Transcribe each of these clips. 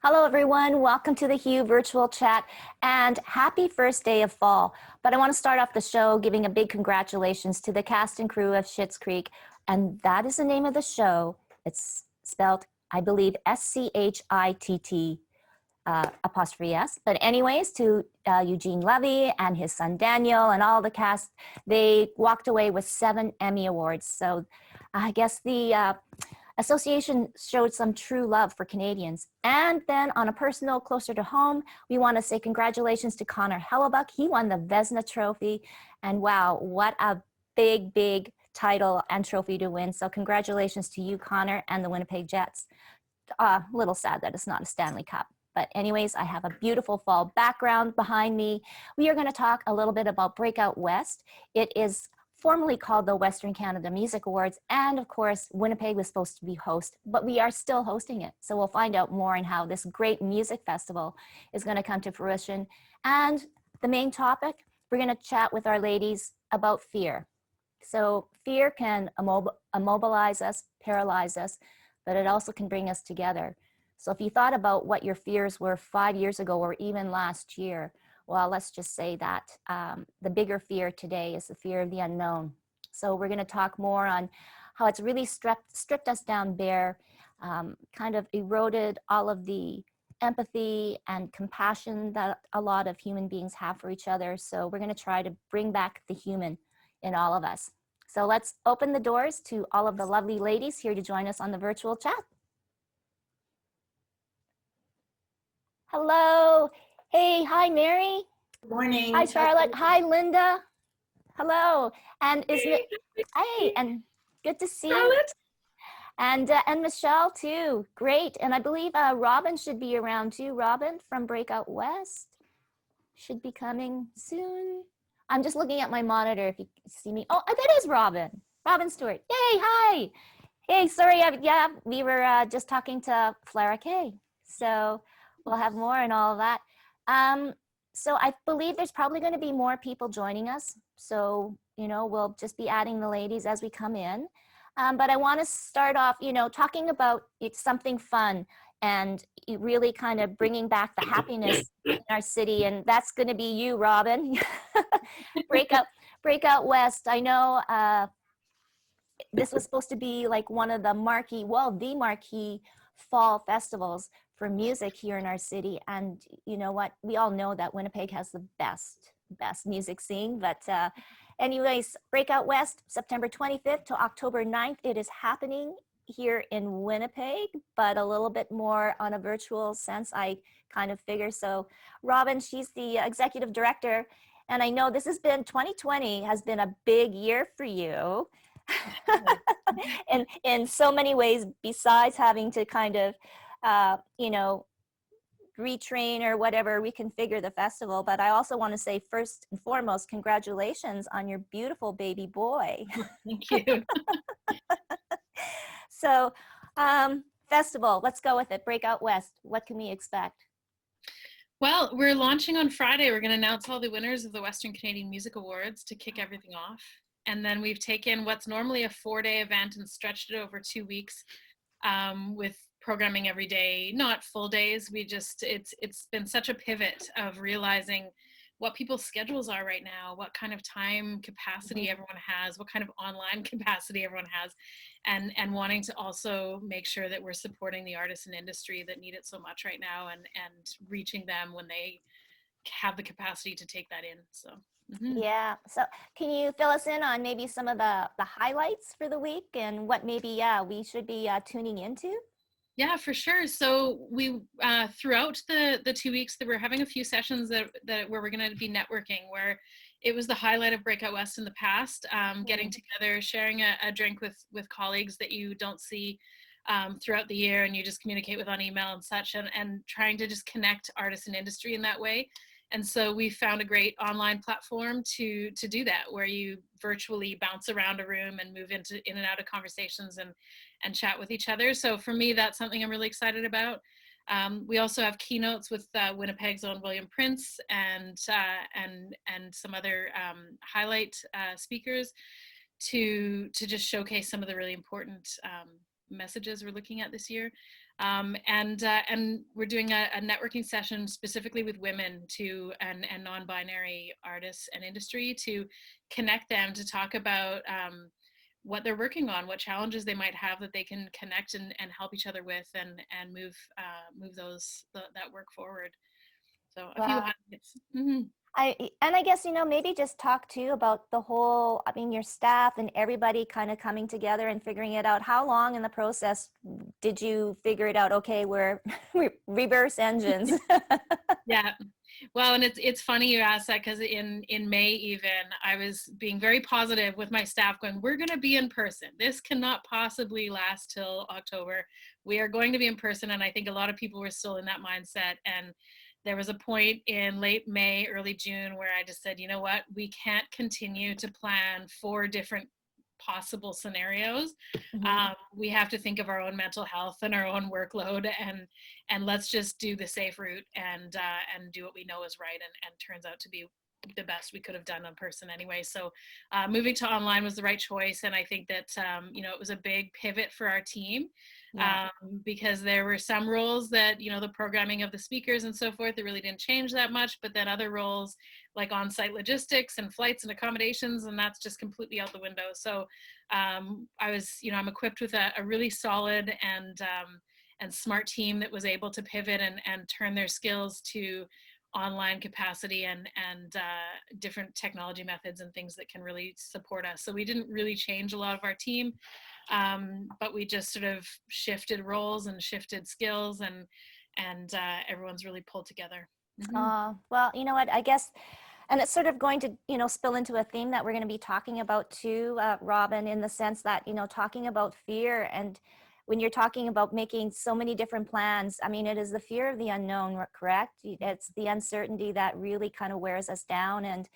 Hello, everyone. Welcome to the Hue virtual chat and happy first day of fall. But I want to start off the show giving a big congratulations to the cast and crew of Schitt's Creek. And that is the name of the show. It's spelled, I believe, SCHITT apostrophe S. But anyways, to Eugene Levy and his son Daniel and all the cast, they walked away with 7 Emmy Awards. So I guess the association showed some true love for Canadians. And then on a personal closer to home, we want to say congratulations to Connor Hellebuck. He won the Vezina Trophy. And wow, what a big title and trophy to win. So congratulations to you, Connor, and the Winnipeg Jets. A little sad that it's not a Stanley Cup. But anyways, I have a beautiful fall background behind me. We are going to talk a little bit about Breakout West. It is formerly called the Western Canada Music Awards. And of course, Winnipeg was supposed to be host, but we are still hosting it. So we'll find out more on how this great music festival is going to come to fruition. And the main topic, we're going to chat with our ladies about fear. So fear can immobilize us, paralyze us, but it also can bring us together. So if you thought about what your fears were 5 years ago or even last year, well, let's just say that the bigger fear today is the fear of the unknown. So we're going to talk more on how it's really stripped us down bare, kind of eroded all of the empathy and compassion that a lot of human beings have for each other. So we're going to try to bring back the human in all of us. So let's open the doors to all of the lovely ladies here to join us on the virtual chat. Hello. Hey, hi, Mary. Good morning. Hi, Charlotte. Hi, Linda. Hello. And hey, and good to see you. And Michelle too. Great. And I believe Robyn should be around too. Robyn from Breakout West should be coming soon. I'm just looking at my monitor if you see me. Oh, that is Robyn. Robyn Stewart. Yay, hi. Hey, sorry. Yeah, we were just talking to Flara Kay. So we'll have more and all of that. So I believe there's probably going to be more people joining us. So, we'll just be adding the ladies as we come in. But I want to start off, talking about something fun and really kind of bringing back the happiness in our city. And that's going to be you, Robyn. Breakout West. I know this was supposed to be like one of the the marquee fall festivals for music here in our city. And you know what? We all know that Winnipeg has the best music scene. But anyways, Breakout West, September 25th to October 9th. It is happening here in Winnipeg, but a little bit more on a virtual sense, I kind of figure. So Robyn, she's the executive director. And I know 2020 has been a big year for you. in so many ways, besides having to kind of retrain or whatever, reconfigure the festival. But I also want to say, first and foremost, congratulations on your beautiful baby boy. Thank you. So festival, let's go with it. Breakout West, what can we expect? Well, we're launching on Friday. We're going to announce all the winners of the Western Canadian Music Awards to kick everything off. And then we've taken what's normally a 4-day event and stretched it over 2 weeks with programming every day, not full days. It's been such a pivot of realizing what people's schedules are right now, what kind of time capacity everyone has, what kind of online capacity everyone has, and wanting to also make sure that we're supporting the artists and industry that need it so much right now and reaching them when they have the capacity to take that in. So. Yeah. So can you fill us in on maybe some of the highlights for the week and what maybe we should be tuning into? Yeah, for sure. So we throughout the 2 weeks that we're having a few sessions that where we're going to be networking, where it was the highlight of Breakout West in the past, getting together, sharing a drink with colleagues that you don't see throughout the year and you just communicate with on email and such, and trying to just connect artists and industry in that way. And so we found a great online platform to do that, where you virtually bounce around a room and move in and out of conversations and chat with each other. So for me, that's something I'm really excited about. We also have keynotes with Winnipeg's own William Prince and some other highlight speakers to just showcase some of the really important messages we're looking at this year. And we're doing a networking session specifically with women and non-binary artists and industry to connect them, to talk about what they're working on, what challenges they might have that they can connect and help each other with, and move that work forward. So a few Wow. highlights. Mm-hmm. I guess, maybe just talk too about the whole, your staff and everybody kind of coming together and figuring it out. How long in the process did you figure it out? Okay, we're reverse engines. Yeah. Well, and it's funny you asked that, because in May even, I was being very positive with my staff, going, we're going to be in person. This cannot possibly last till October. We are going to be in person. And I think a lot of people were still in that mindset. And there was a point in late May, early June, where I just said, you know what, we can't continue to plan 4 different possible scenarios. Mhm. We have to think of our own mental health and our own workload, and let's just do the safe route and do what we know is right, and turns out to be the best we could have done in person anyway. So moving to online was the right choice, and I think that it was a big pivot for our team. Yeah. Because there were some roles that, the programming of the speakers and so forth, it really didn't change that much, but then other roles like on-site logistics and flights and accommodations, and that's just completely out the window. So I'm equipped with a really solid and smart team that was able to pivot and turn their skills to online capacity and different technology methods and things that can really support us. So we didn't really change a lot of our team, but we just sort of shifted roles and shifted skills, and everyone's really pulled together. Mm-hmm. Well, you know what, I guess, and it's sort of going to, spill into a theme that we're going to be talking about too, Robyn, in the sense that, talking about fear. And when you're talking about making so many different plans, it is the fear of the unknown, correct? It's the uncertainty that really kind of wears us down. And,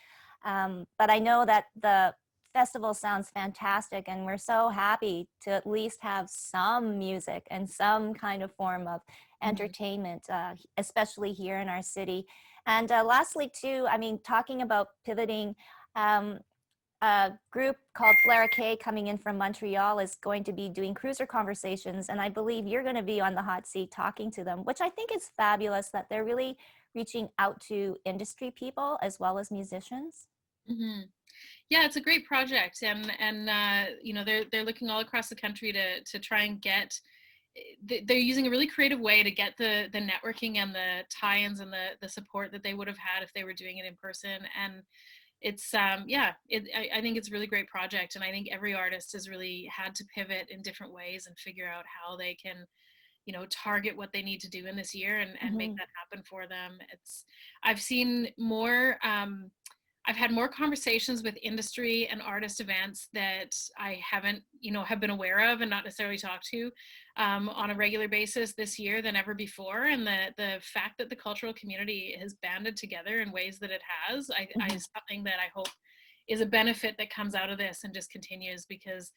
but I know that the festival sounds fantastic, and we're so happy to at least have some music and some kind of form of entertainment, especially here in our city. And lastly, too, talking about pivoting, a group called Flara K coming in from Montreal is going to be doing cruiser conversations. And I believe you're going to be on the hot seat talking to them, which I think is fabulous that they're really reaching out to industry people as well as musicians. Mm-hmm. Yeah, it's a great project, and they're looking all across the country to try and get. They're using a really creative way to get the networking and the tie-ins and the support that they would have had if they were doing it in person. And it's I think it's a really great project, and I think every artist has really had to pivot in different ways and figure out how they can target what they need to do in this year and make that happen for them. I've seen more I've had more conversations with industry and artist events that I haven't, have been aware of and not necessarily talked to on a regular basis this year than ever before. And the fact that the cultural community has banded together in ways that it has, is something that I hope is a benefit that comes out of this and just continues, because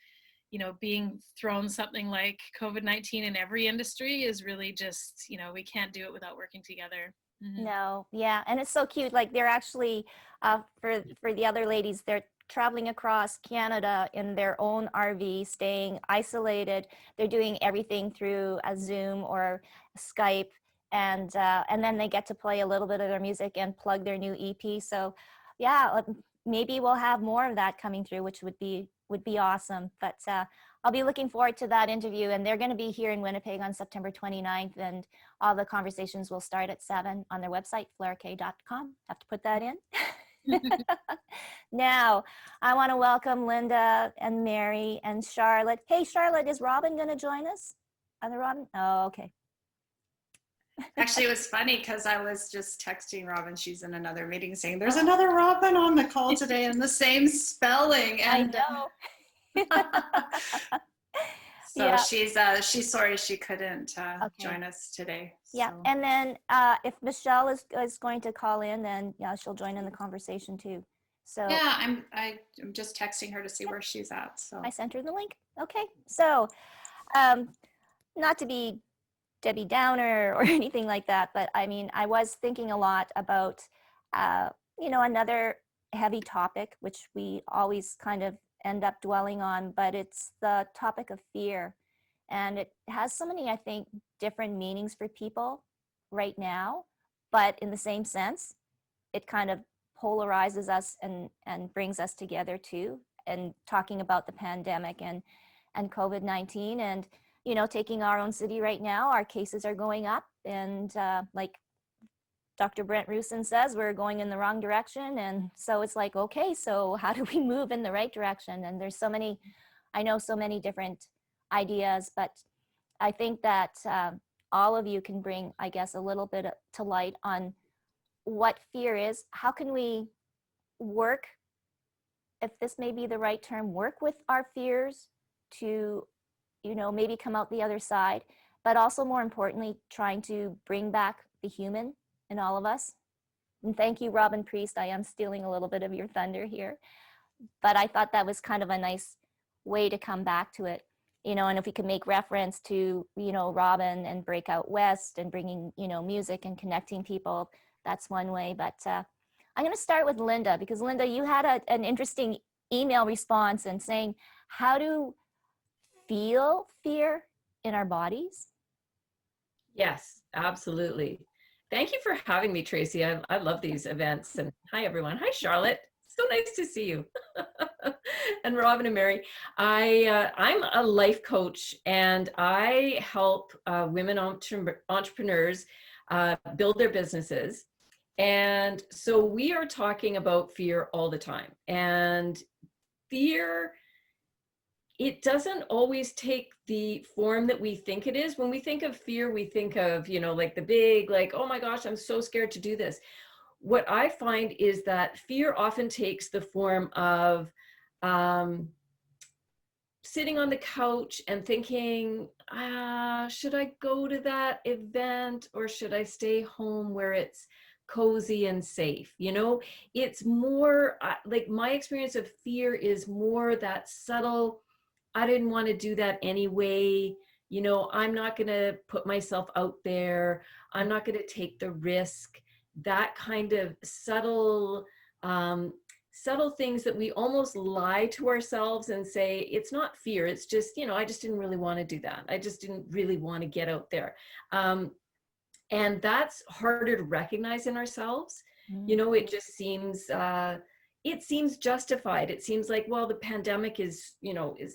being thrown something like COVID-19 in every industry is really just, we can't do it without working together. Mm-hmm. No, yeah, and it's so cute. Like they're actually, for the other ladies, they're traveling across Canada in their own RV, staying isolated. They're doing everything through a Zoom or Skype, and then they get to play a little bit of their music and plug their new EP. So, yeah, maybe we'll have more of that coming through, which would be awesome. But I'll be looking forward to that interview, and they're going to be here in Winnipeg on September 29th, and all the conversations will start at 7 on their website, flarek.com. Have to put that in. Now, I want to welcome Linda and Mary and Charlotte. Hey, Charlotte, is Robyn going to join us? Other Robyn? Oh, okay. Actually, it was funny because I was just texting Robyn. She's in another meeting saying, there's another Robyn on the call today and the same spelling. And I know. so yeah. she's sorry she couldn't join us today. Yeah, so. and then if Michelle is going to call in, then yeah, she'll join in the conversation too. So yeah, I'm just texting her to see where she's at. So I sent her the link. Okay, so not to be Debbie Downer or anything like that, but I was thinking a lot about another heavy topic, which we always kind of end up dwelling on, but it's the topic of fear. And it has so many, I think, different meanings for people right now, but in the same sense, it kind of polarizes us and brings us together too. And talking about the pandemic and COVID-19, and taking our own city right now, our cases are going up, and like Dr. Brent Rusin says, we're going in the wrong direction. And so it's like, okay, so how do we move in the right direction? And there's so many, I know so many different ideas, but I think that all of you can bring, I guess, a little bit to light on what fear is. How can we work, if this may be the right term, work with our fears to, maybe come out the other side, but also more importantly, trying to bring back the human in all of us. And thank you, Robyn Priest. I am stealing a little bit of your thunder here, but I thought that was kind of a nice way to come back to it. And if we could make reference to, Robyn and Breakout West and bringing, music and connecting people, that's one way. But I'm going to start with Linda, because Linda, you had an interesting email response and saying, how to feel fear in our bodies. Yes, absolutely. Thank you for having me, Tracy. I love these events. And hi, everyone. Hi, Charlotte. So nice to see you. And Robyn and Mary. I'm a life coach, and I help women entrepreneurs build their businesses. And so we are talking about fear all the time. And fear, it doesn't always take the form that we think it is. When we think of fear, we think of, like the big, like, oh my gosh, I'm so scared to do this. What I find is that fear often takes the form of sitting on the couch and thinking, should I go to that event, or should I stay home where it's cozy and safe? It's more like, my experience of fear is more that subtle, I didn't want to do that anyway. I'm not going to put myself out there. I'm not going to take the risk. That kind of subtle things that we almost lie to ourselves and say, it's not fear. It's just, I just didn't really want to do that. I just didn't really want to get out there. And that's harder to recognize in ourselves. It just seems, it seems justified. It seems like, well, the pandemic is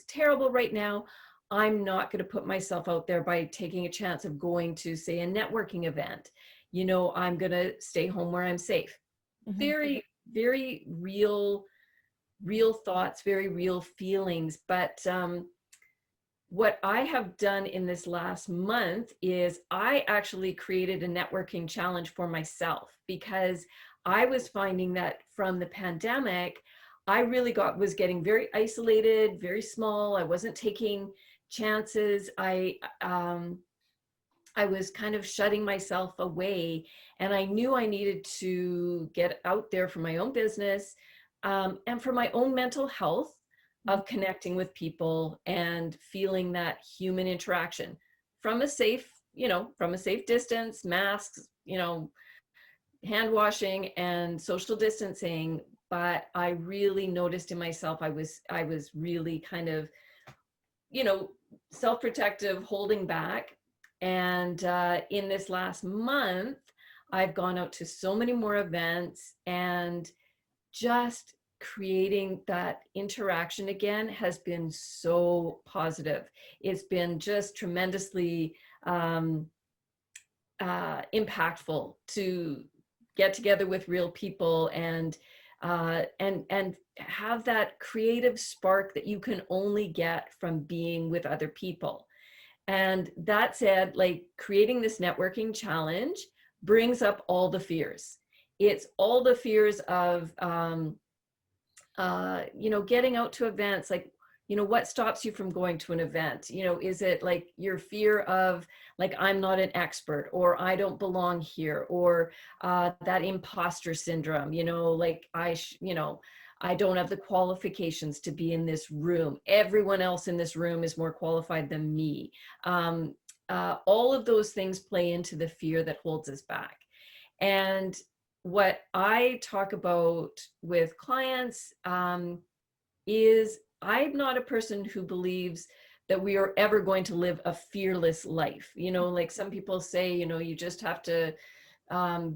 terrible right now. I'm not going to put myself out there by taking a chance of going to, say, a networking event. I'm going to stay home where I'm safe. Mm-hmm. Very, very real thoughts, very real feelings. But what I have done in this last month is I actually created a networking challenge for myself, because I was finding that from the pandemic, I really was getting very isolated, very small. I wasn't taking chances. I was kind of shutting myself away, and I knew I needed to get out there for my own business and for my own mental health, of connecting with people and feeling that human interaction from a safe distance, masks, hand washing and social distancing. But I really noticed in myself, I was really kind of, self-protective, holding back. And in this last month, I've gone out to so many more events, and just creating that interaction again has been so positive. It's been just tremendously impactful to get together with real people and have that creative spark that you can only get from being with other people. And that said, like, creating this networking challenge brings up all the fears. It's all the fears of getting out to events. Like, what stops you from going to an event? Is it like your fear of, like, I'm not an expert, or I don't belong here, or that imposter syndrome, like I don't have the qualifications to be in this room. Everyone else in this room is more qualified than me. All of those things play into the fear that holds us back. And what I talk about with clients is, I'm not a person who believes that we are ever going to live a fearless life. Like some people say, you just have to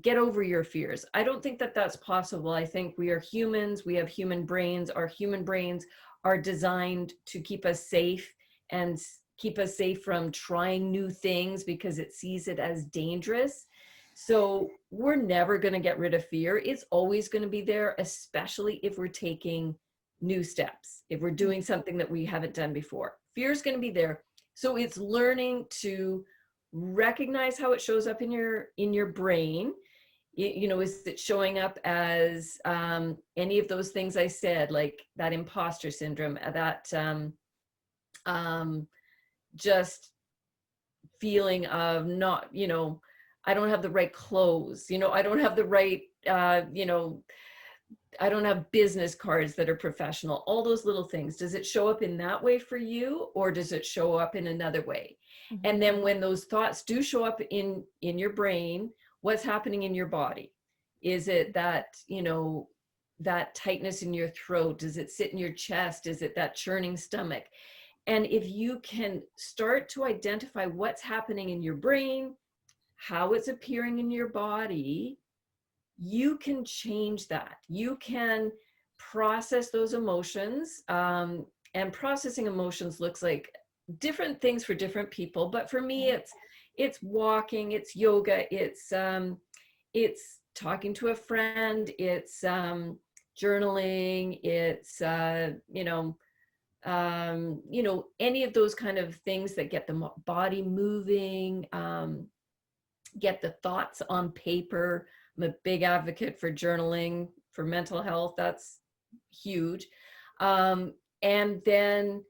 get over your fears. I don't think that that's possible. I think we are humans. We have human brains. Our human brains are designed to keep us safe and keep us safe from trying new things because it sees it as dangerous. So we're never going to get rid of fear. It's always going to be there, especially if we're taking new steps, if we're doing something that we haven't done before. Fear is going to be there. So it's learning to recognize how it shows up in your brain. Is it showing up as any of those things I said, like that imposter syndrome, that just feeling of not, I don't have the right clothes, I don't have the right, I don't have business cards that are professional, all those little things. Does it show up in that way for you, or does it show up in another way? Mm-hmm. And then when those thoughts do show up in your brain, what's happening in your body? Is it that, that tightness in your throat? Does it sit in your chest? Is it that churning stomach? And if you can start to identify what's happening in your brain, how it's appearing in your body, you can change that. You can process those emotions. And processing emotions looks like different things for different people. But for me, it's walking, it's yoga, it's talking to a friend, it's journaling, it's any of those kind of things that get the body moving, get the thoughts on paper. I'm a big advocate for journaling for mental health. That's huge. And then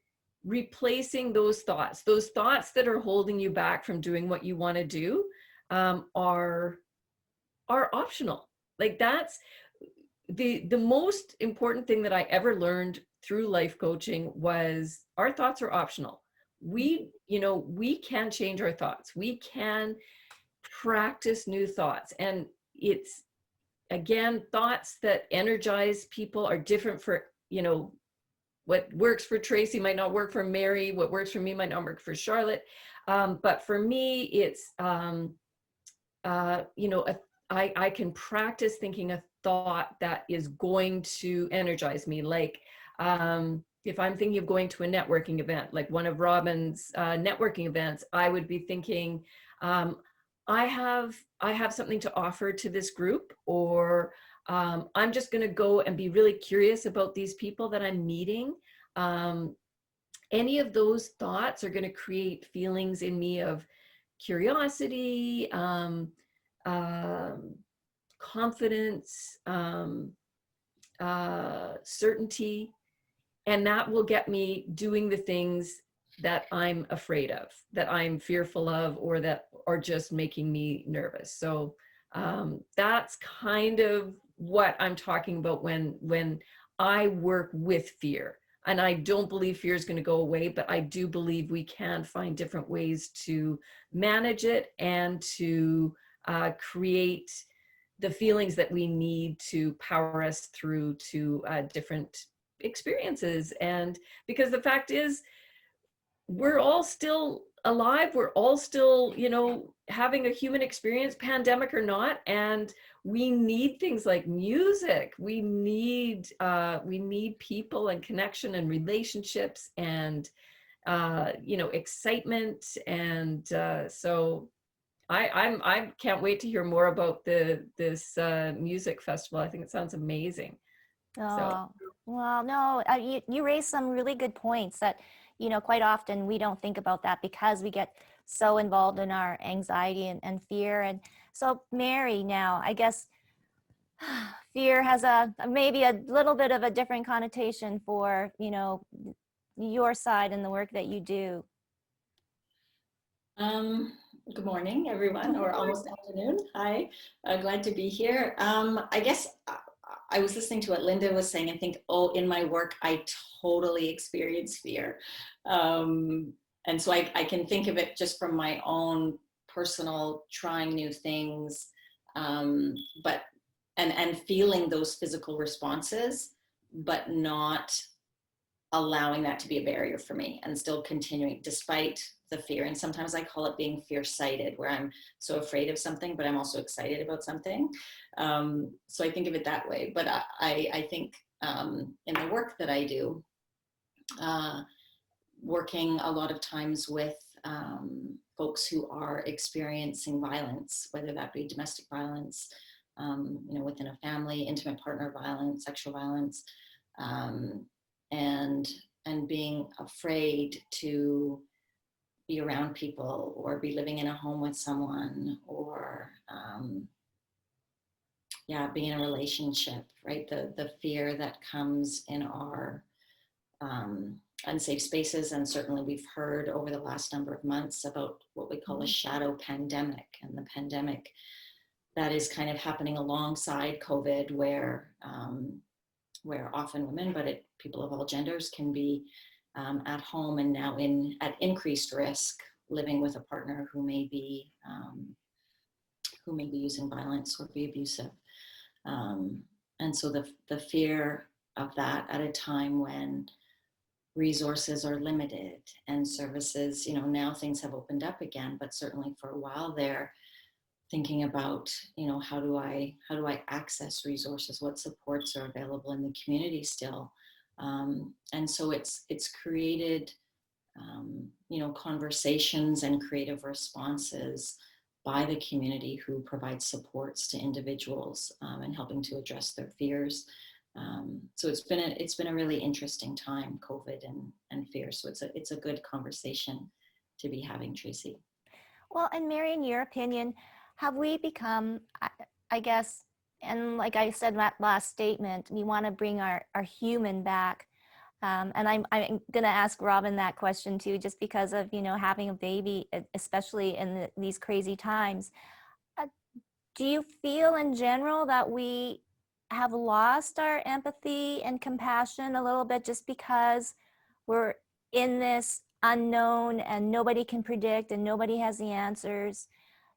replacing those thoughts that are holding you back from doing what you want to do, are optional. Like that's the most important thing that I ever learned through life coaching was our thoughts are optional. We can change our thoughts. We can practice new thoughts. And it's, again, thoughts that energize people are different for, what works for Tracy might not work for Mary. What works for me might not work for Charlotte. But for me, it's, I can practice thinking a thought that is going to energize me. Like, if I'm thinking of going to a networking event, like one of Robyn's networking events, I would be thinking, I have something to offer to this group, or I'm just going to go and be really curious about these people that I'm meeting. Any of those thoughts are going to create feelings in me of curiosity, confidence, certainty, and that will get me doing the things that I'm afraid of, that I'm fearful of, or that are just making me nervous. So that's kind of what I'm talking about when I work with fear. And I don't believe fear is going to go away, but I do believe we can find different ways to manage it and to create the feelings that we need to power us through to different experiences. And because the fact is, we're all still alive, we're all still, having a human experience, pandemic or not, and we need things like music. We need people and connection and relationships and excitement. And so I can't wait to hear more about this music festival. I think it sounds amazing. Oh, well, no, you raised some really good points that, quite often we don't think about that because we get so involved in our anxiety and fear. And so, Mary, now, I guess fear has maybe a little bit of a different connotation for, your side and the work that you do. Good morning, everyone, or almost afternoon. Hi, glad to be here. I guess I was listening to what Linda was saying and think, in my work, I totally experience fear. And so I can think of it just from my own personal trying new things, but and feeling those physical responses, but not allowing that to be a barrier for me and still continuing despite the fear. And sometimes I call it being fear-sighted, where I'm so afraid of something, but I'm also excited about something. So I think of it that way. But I think in the work that I do, working a lot of times with folks who are experiencing violence, whether that be domestic violence, within a family, intimate partner violence, sexual violence, and being afraid to be around people or be living in a home with someone or be in a relationship, right? The fear that comes in our unsafe spaces. And certainly we've heard over the last number of months about what we call a shadow pandemic, and the pandemic that is kind of happening alongside COVID, where often women, but people of all genders can be at home and now at increased risk, living with a partner who may be using violence or be abusive. And so the fear of that at a time when resources are limited and services, now things have opened up again, but certainly for a while there, thinking about, how do I access resources? What supports are available in the community still? And so it's created, conversations and creative responses by the community who provide supports to individuals and helping to address their fears. So it's been a really interesting time, COVID and fear. So it's a good conversation to be having, Tracy. Well, and Mary, in your opinion, have we become, I guess, and like I said in that last statement, we want to bring our human back. And I'm going to ask Robyn that question too, just because of, having a baby, especially in these crazy times. Do you feel in general that we have lost our empathy and compassion a little bit just because we're in this unknown and nobody can predict and nobody has the answers,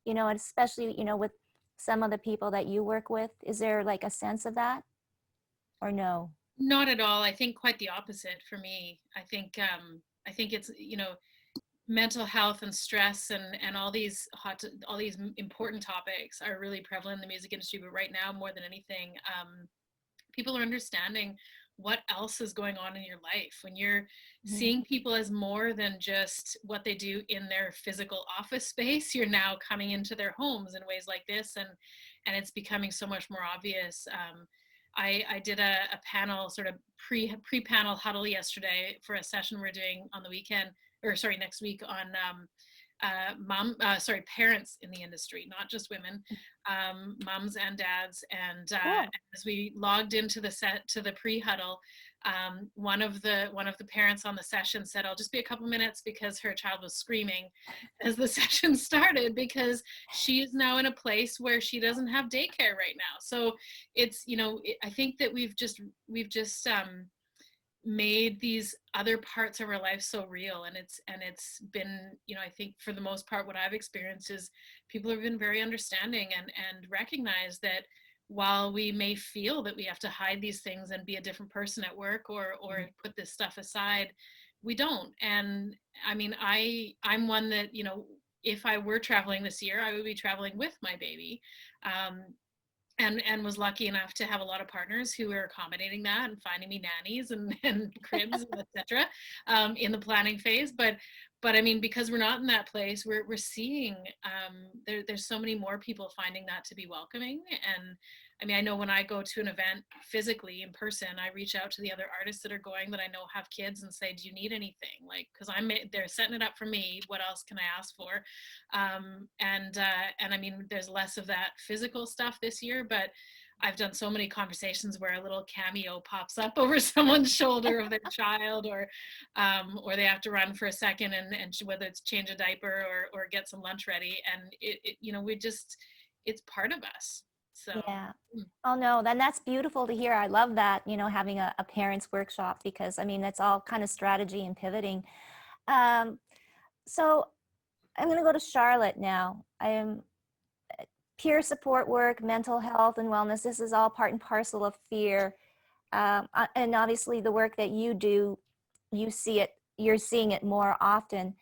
and especially, with some of the people that you work with? Is there like a sense of that or no? Not at all. I think quite the opposite for me. I think it's, mental health and stress and all these important topics are really prevalent in the music industry, but right now more than anything, people are understanding what else is going on in your life when you're seeing people as more than just what they do in their physical office space. You're now coming into their homes in ways like this, and it's becoming so much more obvious. I did a panel, sort of pre-panel huddle yesterday for a session we're doing on the weekend, or sorry, next week, on parents in the industry, not just women, moms and dads. And Cool. as we logged into the pre-huddle, one of the parents on the session said, "I'll just be a couple minutes," because her child was screaming as the session started, because she is now in a place where she doesn't have daycare right now. So it's, I think that we've just made these other parts of our life so real, and it's been, I think for the most part what I've experienced is people have been very understanding and recognize that while we may feel that we have to hide these things and be a different person at work or put this stuff aside, we don't. And I mean, I'm one that, if I were traveling this year, I would be traveling with my baby. And was lucky enough to have a lot of partners who were accommodating that and finding me nannies and cribs, etc. In the planning phase. But I mean, because we're not in that place, we're seeing there's so many more people finding that to be welcoming. And I mean, I know when I go to an event physically in person, I reach out to the other artists that are going that I know have kids and say, "Do you need anything?" Like, because they're setting it up for me. What else can I ask for? And I mean, there's less of that physical stuff this year, but I've done so many conversations where a little cameo pops up over someone's shoulder of their child, or they have to run for a second and whether it's change a diaper or get some lunch ready, and it's part of us. So Yeah. Oh no, then that's beautiful to hear. I love that, having a parents workshop, because I mean, that's all kind of strategy and pivoting. So I'm going to go to Charlotte now. I am peer support work, mental health and wellness. This is all part and parcel of fear. And obviously the work that you do you're seeing it more often.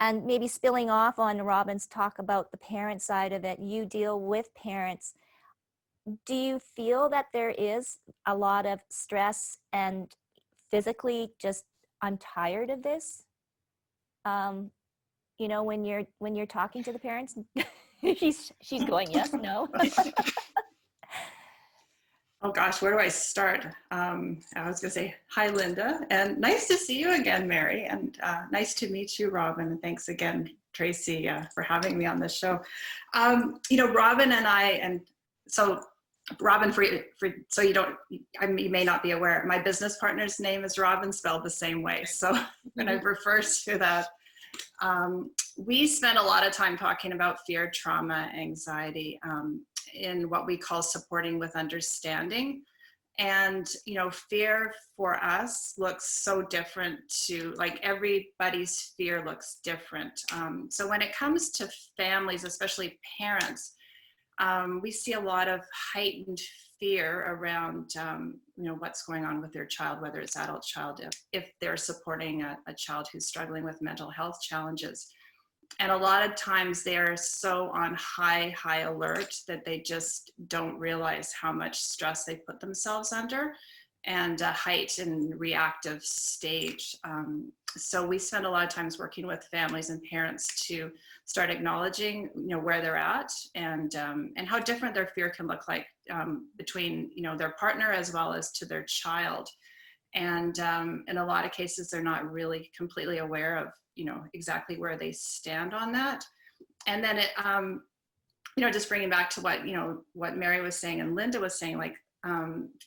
And maybe spilling off on Robyn's talk about the parent side of it, you deal with parents. Do you feel that there is a lot of stress and physically just, I'm tired of this? When you're talking to the parents, she's going, yes, no. Oh gosh, where do I start? I was going to say, hi, Linda, and nice to see you again, Mary, and nice to meet you, Robyn, and thanks again, Tracy, for having me on this show. Robyn and I, and so Robyn, so you may not be aware, my business partner's name is Robyn, spelled the same way. So when I refer to that, we spend a lot of time talking about fear, trauma, anxiety, in what we call supporting with understanding. And, fear for us looks so different to, like, everybody's fear looks different. So when it comes to families, especially parents, we see a lot of heightened fear around, what's going on with their child, whether it's adult child, if they're supporting a child who's struggling with mental health challenges. And a lot of times they're so on high alert that they just don't realize how much stress they put themselves under, and a heightened reactive stage. So we spend a lot of times working with families and parents to start acknowledging, where they're at, and how different their fear can look like between, their partner as well as to their child. And in a lot of cases, they're not really completely aware of, exactly where they stand on that. And then it, just bringing back to what Mary was saying and Linda was saying, like,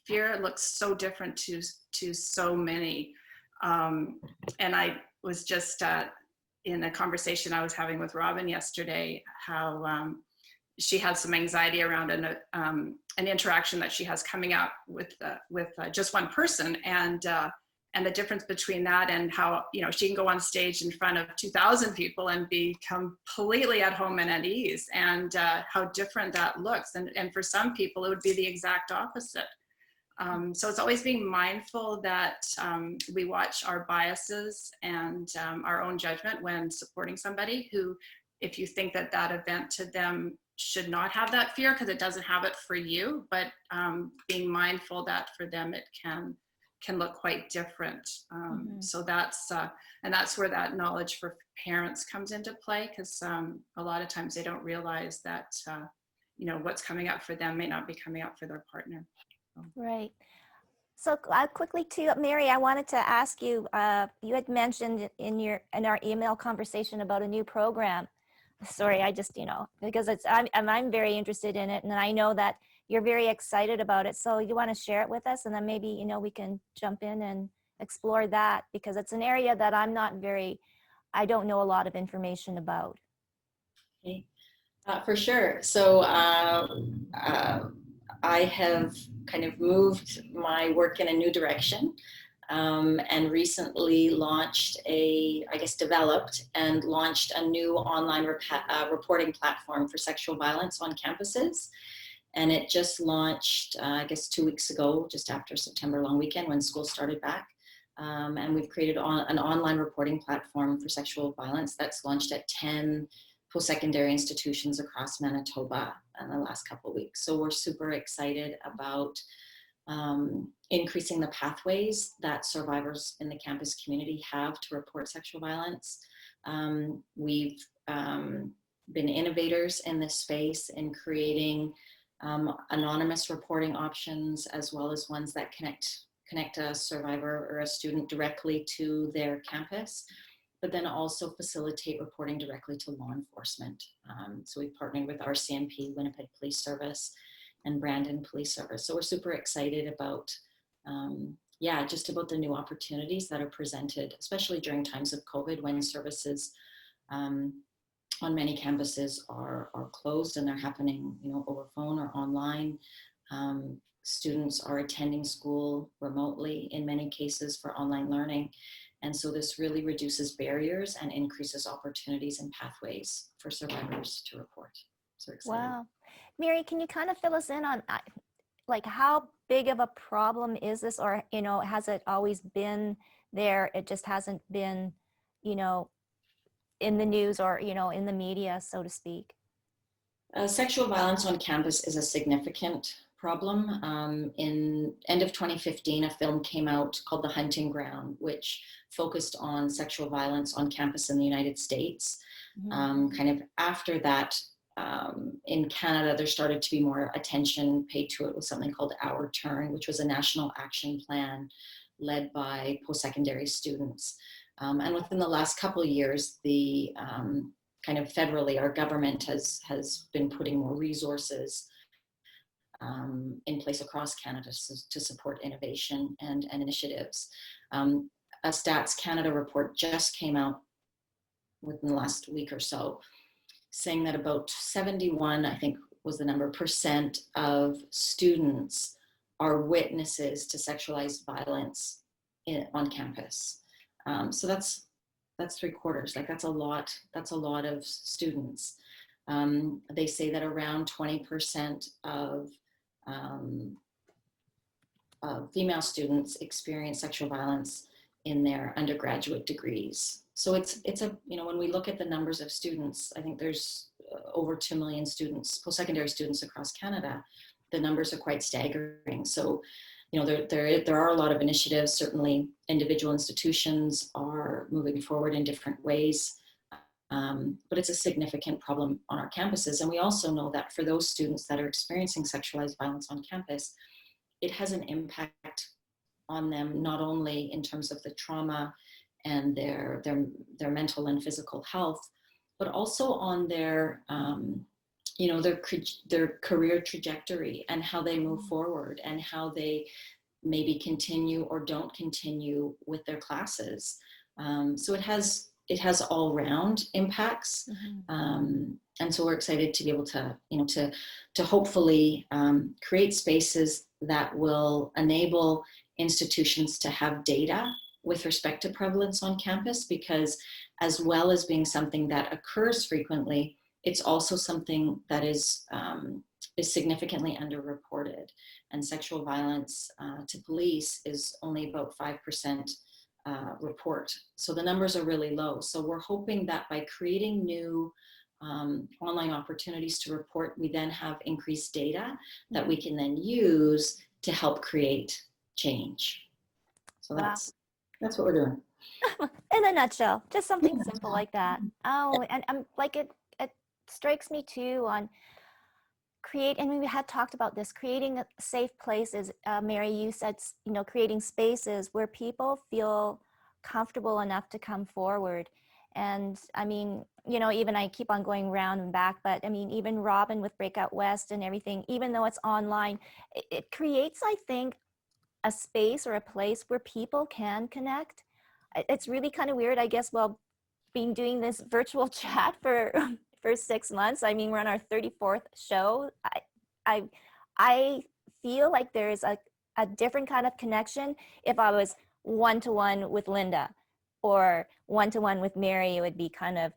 fear looks so different to so many. And I was just in a conversation I was having with Robyn yesterday, how she had some anxiety around an interaction that she has coming up with just one person, and the difference between that and how, she can go on stage in front of 2,000 people and be completely at home and at ease, and how different that looks. And for some people, it would be the exact opposite. So it's always being mindful that we watch our biases and our own judgment when supporting somebody who, if you think that event to them should not have that fear because it doesn't have it for you, but being mindful that for them it can look quite different. So that's where that knowledge for parents comes into play, because a lot of times they don't realize that what's coming up for them may not be coming up for their partner. Right. So quickly too, Mary, I wanted to ask you, you had mentioned in our email conversation about a new program. Sorry, I just, because I'm very interested in it, and I know that you're very excited about it. So you want to share it with us, and then maybe, we can jump in and explore that, because it's an area that I don't know a lot of information about. Okay. For sure. So I have kind of moved my work in a new direction, and recently developed and launched a new online reporting platform for sexual violence on campuses. And it just launched, 2 weeks ago, just after September long weekend when school started back. And we've created an online reporting platform for sexual violence that's launched at 10 post-secondary institutions across Manitoba in the last couple of weeks. So we're super excited about increasing the pathways that survivors in the campus community have to report sexual violence. We've been innovators in this space in creating anonymous reporting options, as well as ones that connect a survivor or a student directly to their campus, but then also facilitate reporting directly to law enforcement. So we've partnered with RCMP, Winnipeg Police Service, and Brandon Police Service. So we're super excited about, just about the new opportunities that are presented, especially during times of COVID, when services on many campuses are closed and they're happening, over phone or online. Students are attending school remotely in many cases for online learning. And so this really reduces barriers and increases opportunities and pathways for survivors to report. So excited. Wow. Mary, can you kind of fill us in on like how big of a problem is this, or, has it always been there. It just hasn't been, you know, in the news or, you know, in the media, so to speak. Sexual violence on campus is a significant problem. In end of 2015, a film came out called The Hunting Ground, which focused on sexual violence on campus in the United States. Kind of after that, in Canada, there started to be more attention paid to it with something called Our Turn, which was a national action plan led by post-secondary students. And within the last couple of years, the kind of federally, our government has been putting more resources in place across Canada to support innovation and initiatives. A Stats Canada report just came out within the last week or so, saying that about 71, I think was the number, percent of students are witnesses to sexualized violence on campus. So that's 3/4. Like that's a lot of students. They say that around 20% of female students experience sexual violence in their undergraduate degrees. So it's a, you know, when we look at the numbers of students, I think there's over 2 million students, post-secondary students across Canada. The numbers are quite staggering. So, you know, there are a lot of initiatives. Certainly individual institutions are moving forward in different ways. But it's a significant problem on our campuses. And we also know that for those students that are experiencing sexualized violence on campus, it has an impact on them, not only in terms of the trauma and their mental and physical health, but also on their, you know, their career trajectory and how they move forward and how they maybe continue or don't continue with their classes. So it has all round impacts. And so we're excited to be able to, you know, to hopefully create spaces that will enable institutions to have data with respect to prevalence on campus, because as well as being something that occurs frequently, it's also something that is significantly underreported. And sexual violence to police is only about 5% report. So the numbers are really low. So we're hoping that by creating new online opportunities to report, we then have increased data that we can then use to help create change. So that's what we're doing. In a nutshell, just something simple like that. Oh, and I'm like, it strikes me too on and we had talked about this, creating safe places. Mary, you said, you know, creating spaces where people feel comfortable enough to come forward. And I mean, you know, even I keep on going round and back, but I mean, even Robyn with Breakout West and everything, even though it's online, it creates, I think, a space or a place where people can connect. It's really kind of weird, I guess, well, being doing this virtual chat for 6 months. I mean, we're on our 34th show. I feel like there's a different kind of connection if I was one-to-one with Linda or one-to-one with Mary. It would be kind of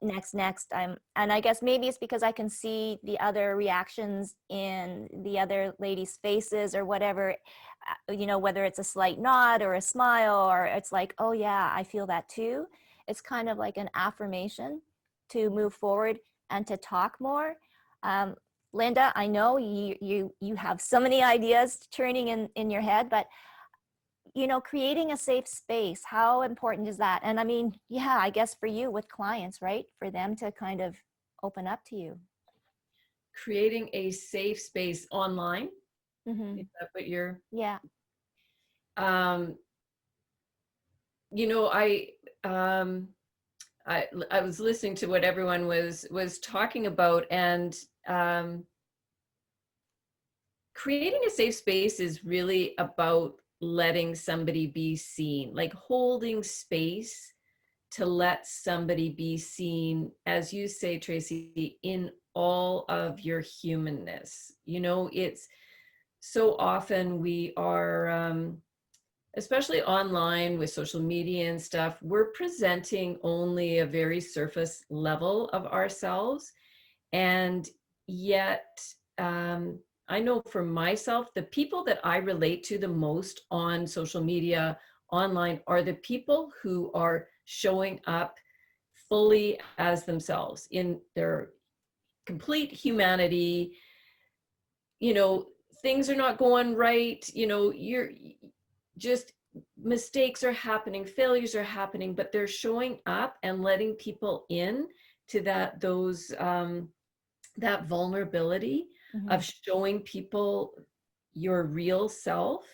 next. And I guess maybe it's because I can see the other reactions in the other ladies' faces or whatever, you know, whether it's a slight nod or a smile, or it's like, oh yeah, I feel that too. It's kind of like an affirmation to move forward and to talk more. Linda, I know you have so many ideas turning in your head, but you know, creating a safe space, how important is that? And I mean, yeah, I guess for you with clients, right? For them to kind of open up to you. Creating a safe space online. Is that what you're? Yeah. You know, I was listening to what everyone was talking about, and creating a safe space is really about letting somebody be seen, like holding space to let somebody be seen, as you say, Tracy, in all of your humanness. You know, it's so often we are, especially online with social media and stuff, we're presenting only a very surface level of ourselves. And yet, I know for myself, the people that I relate to the most on social media online are the people who are showing up fully as themselves in their complete humanity. You know, things are not going right, you know, you're just, mistakes are happening, failures are happening, but they're showing up and letting people in to that, those that vulnerability of showing people your real self.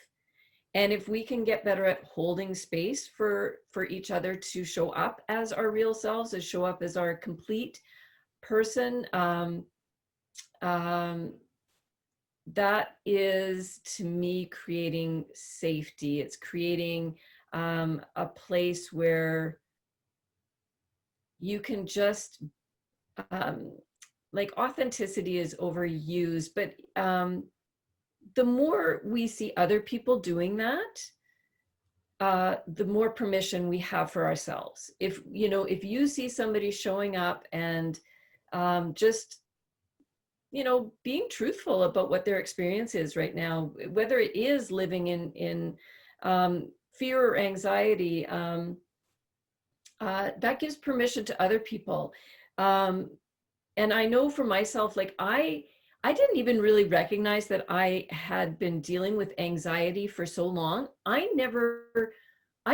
And if we can get better at holding space for each other to show up as our real selves, to show up as our complete person, that is, to me, creating safety. It's creating a place where you can just, like, authenticity is overused, but the more we see other people doing that, the more permission we have for ourselves. If, you know, if you see somebody showing up and just, you know, being truthful about what their experience is right now, whether it is living in fear or anxiety, that gives permission to other people. And I know for myself, like, I didn't even really recognize that I had been dealing with anxiety for so long. I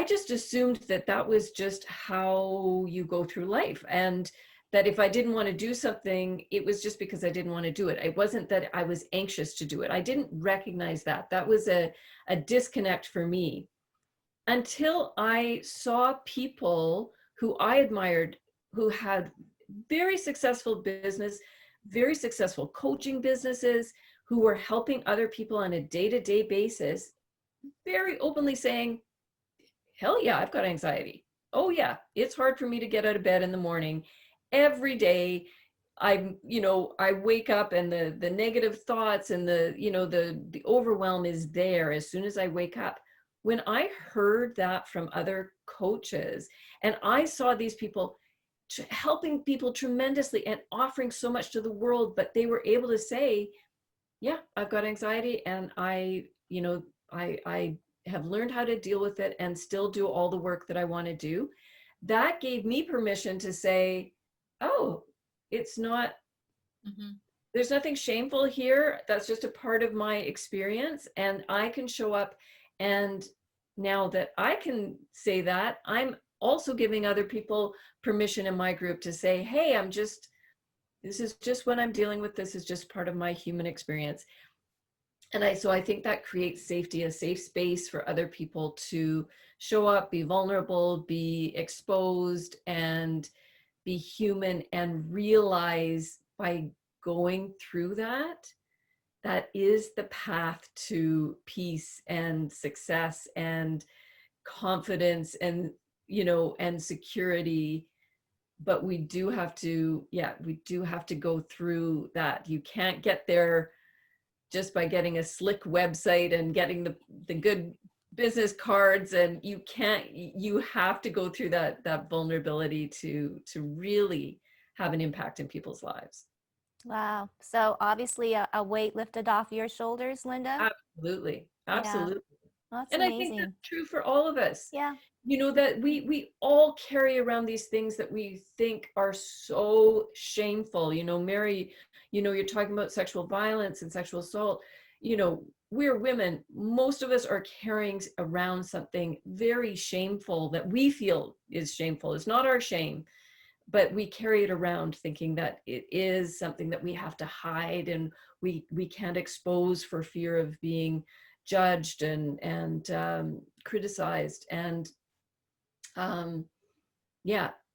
just assumed that that was just how you go through life. And that if I didn't want to do something, it was just because I didn't want to do it. It wasn't that I was anxious to do it. I didn't recognize that. That was a disconnect for me, until I saw people who I admired, who had very successful business, very successful coaching businesses, who were helping other people on a day-to-day basis, very openly saying, hell yeah, I've got anxiety. Oh yeah, it's hard for me to get out of bed in the morning. Every day, I wake up and the negative thoughts and the overwhelm is there as soon as I wake up. When I heard that from other coaches, and I saw these people helping people tremendously and offering so much to the world, but they were able to say, yeah, I've got anxiety, and I have learned how to deal with it and still do all the work that I want to do. That gave me permission to say, oh, it's not, there's nothing shameful here. That's just a part of my experience, and I can show up. And now that I can say that, I'm also giving other people permission in my group to say, hey, this is just what I'm dealing with. This is just part of my human experience. And so I think that creates safety, a safe space for other people to show up, be vulnerable, be exposed, and be human, and realize by going through that, that is the path to peace and success and confidence and, and security. But we do have to go through that. You can't get there just by getting a slick website and getting the good business cards, and you have to go through that vulnerability to really have an impact in people's lives. Wow. So obviously a weight lifted off your shoulders, Linda. Absolutely. Yeah. That's And amazing. I think that's true for all of us. Yeah. That we all carry around these things that we think are so shameful. Mary, you're talking about sexual violence and sexual assault. We're women. Most of us are carrying around something very shameful that we feel is shameful. It's not our shame, but we carry it around thinking that it is something that we have to hide, and we can't expose for fear of being judged and criticized. And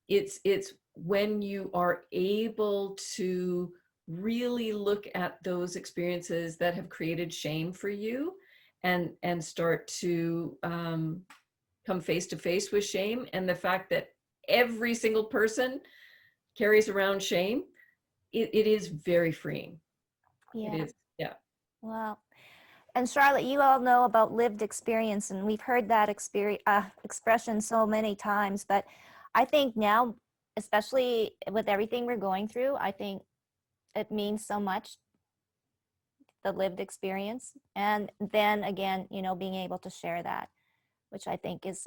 it's when you are able to really look at those experiences that have created shame for you, and start to come face to face with shame, and the fact that every single person carries around shame, it is very freeing. Yeah. It is. Yeah. Wow. And Charlotte, you all know about lived experience, and we've heard that expression so many times, but I think now, especially with everything we're going through, I think it means so much, the lived experience. And then again, being able to share that. which I think is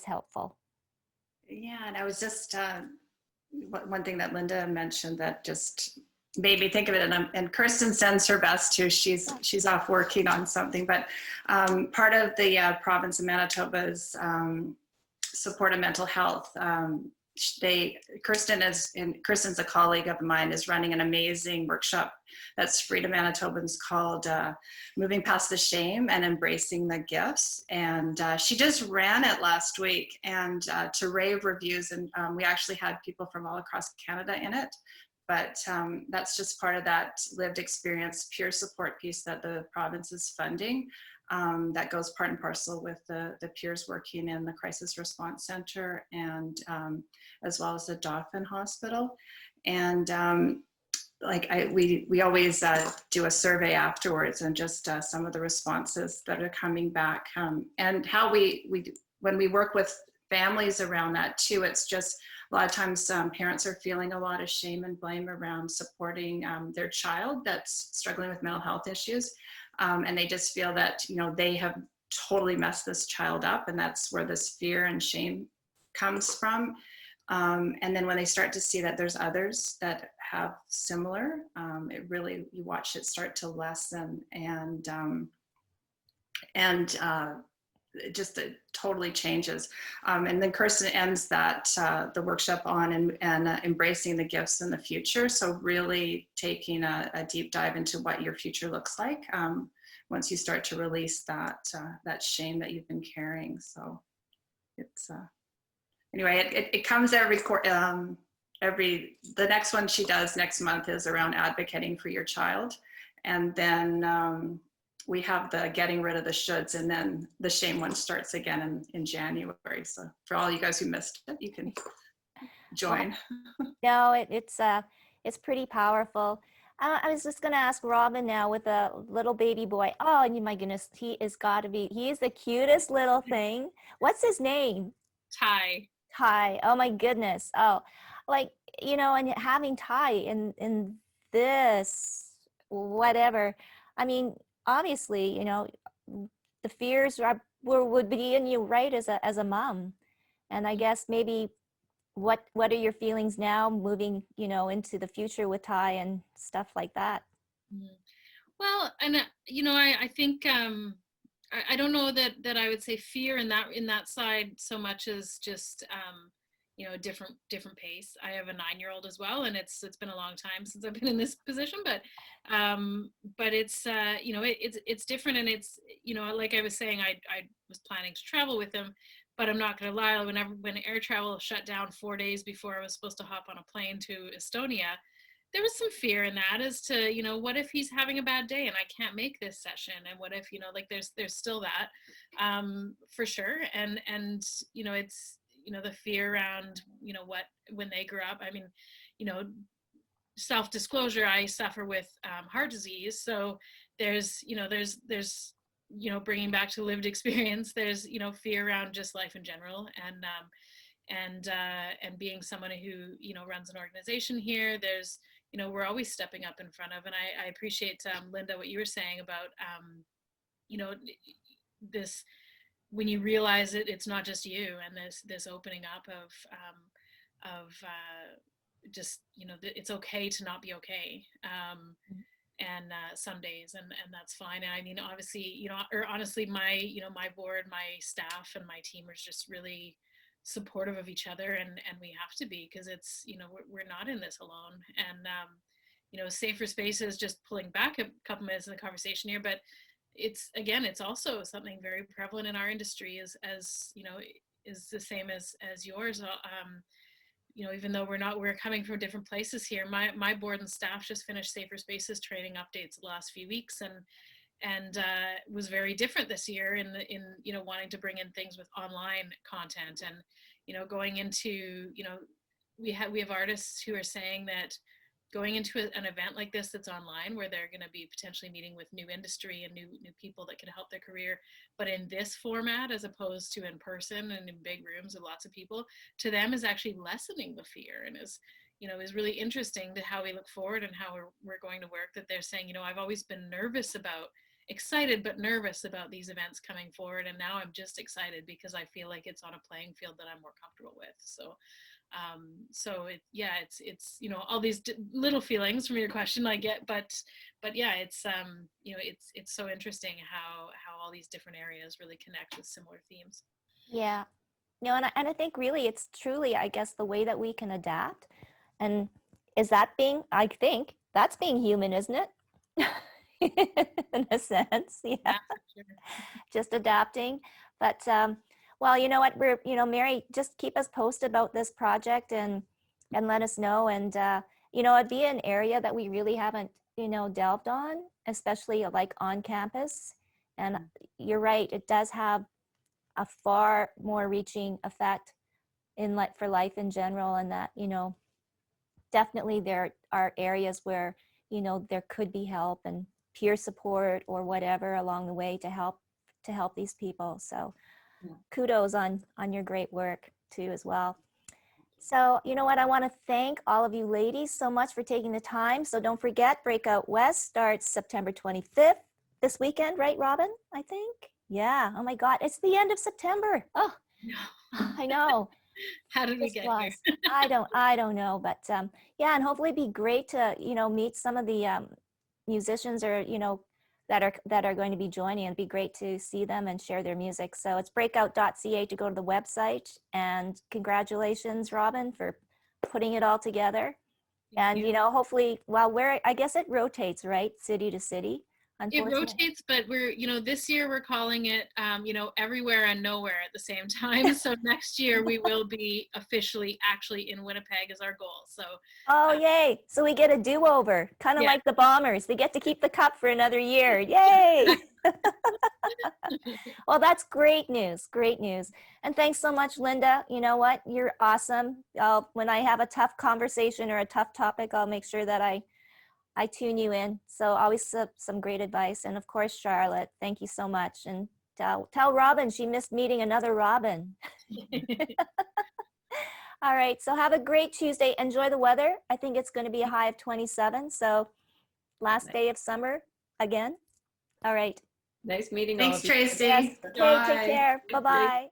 helpful. Yeah, and I was just one thing that Linda mentioned that just made me think of it, and Kirsten sends her best too. She's off working on something, but part of the province of Manitoba's support of mental health. Kirsten's a colleague of mine, is running an amazing workshop that's free to Manitobans called Moving Past the Shame and Embracing the Gifts. And she just ran it last week, and to rave reviews. And we actually had people from all across Canada in it. But that's just part of that lived experience, peer support piece that the province is funding. That goes part and parcel with the peers working in the Crisis Response Center, and as well as the Dauphin Hospital. And we always do a survey afterwards, and just some of the responses that are coming back, and how when we work with families around that too, it's just a lot of times parents are feeling a lot of shame and blame around supporting their child that's struggling with mental health issues. And they just feel that, they have totally messed this child up, and that's where this fear and shame comes from. And then when they start to see that there's others that have similar, you watch it start to lessen, and it totally changes. And then Kirsten ends the workshop on and embracing the gifts in the future. So really taking a deep dive into what your future looks like once you start to release that shame that you've been carrying. So it's anyway, it comes the next one she does next month is around advocating for your child, and then we have the getting rid of the shoulds, and then the shame one starts again in January. So for all you guys who missed it, you can join. No, it's pretty powerful. I was just going to ask Robyn now, with a little baby boy. Oh, and my goodness, he is the cutest little thing. What's his name? Ty. Oh my goodness. Oh, and having Ty in this, whatever. I mean, obviously, the fears would be in you, right, as a mom. And I guess maybe what are your feelings now moving, into the future with Ty and stuff like that? Well, and I think I don't know that I would say fear in that side so much as just a different pace. I have a 9-year-old as well, and it's been a long time since I've been in this position, but it's it's different, and it's like I was saying, I was planning to travel with him, but I'm not going to lie, when air travel shut down 4 days before I was supposed to hop on a plane to Estonia, there was some fear in that, as to, what if he's having a bad day and I can't make this session, and what if, there's still that, for sure. And it's, the fear around, when they grew up. I mean, self-disclosure, I suffer with heart disease. So there's bringing back to lived experience, there's, fear around just life in general. And being someone who, runs an organization here, there's, we're always stepping up in front of, and I appreciate, Linda, what you were saying about, this, when you realize it's not just you, and this opening up of just, it's okay to not be okay. And some days, and that's fine. And I mean, obviously, or honestly, my board, my staff, and my team are just really supportive of each other, and we have to be, because it's, we're not in this alone. And safer spaces, just pulling back a couple minutes in the conversation here, but it's also something very prevalent in our industry, is the same as yours. Even though we're coming from different places here, my board and staff just finished safer spaces training updates the last few weeks, and was very different this year in wanting to bring in things with online content, and going into, we have artists who are saying that going into an event like this that's online, where they're going to be potentially meeting with new industry and new people that can help their career, but in this format, as opposed to in person and in big rooms with lots of people, to them is actually lessening the fear, and is really interesting to how we look forward and how we're going to work, that they're saying, I've always been nervous about excited but nervous about these events coming forward. And now I'm just excited because I feel like it's on a playing field that I'm more comfortable with. So it's all these little feelings from your question I get, but yeah, it's it's so interesting how all these different areas really connect with similar themes. Yeah. No, and I think really it's truly, I guess, the way that we can adapt. And I think that's being human, isn't it? In a sense, yeah. Yeah, for sure. Just adapting. But well, you know what, Mary, just keep us posted about this project and let us know. And it'd be an area that we really haven't delved on, especially like on campus. And you're right, it does have a far more reaching effect for life in general. And that definitely there are areas where there could be help and peer support or whatever along the way to help these people. So kudos on your great work too as well. So you know what, I want to thank all of you ladies so much for taking the time. So don't forget, Breakout West starts September 25th this weekend, right, Robyn? I think. Yeah. Oh my God, it's the end of September. Oh, No. I know. How did we get here? I don't know, but yeah, and hopefully it'd be great to meet some of the musicians or that are going to be joining. It'd be great to see them and share their music. So it's breakout.ca to go to the website. And congratulations, Robyn, for putting it all together. Thank And you. hopefully, well, I guess it rotates, right, city to city. It rotates, but we're, this year we're calling it, everywhere and nowhere at the same time. So next year we will be officially actually in Winnipeg is our goal. So. Oh, yay. So we get a do-over, kind of like the Bombers. They get to keep the cup for another year. Yay. Well, that's great news. Great news. And thanks so much, Linda. You know what? You're awesome. When I have a tough conversation or a tough topic, I'll make sure that I tune you in. So always some great advice. And of course, Charlotte, thank you so much. And tell Robyn she missed meeting another Robyn. All right. So have a great Tuesday. Enjoy the weather. I think it's going to be a high of 27. So last day of summer again. All right. Nice meeting all Thanks, of you. Tracy. Yes. Okay, take Bye. care. Bye-bye.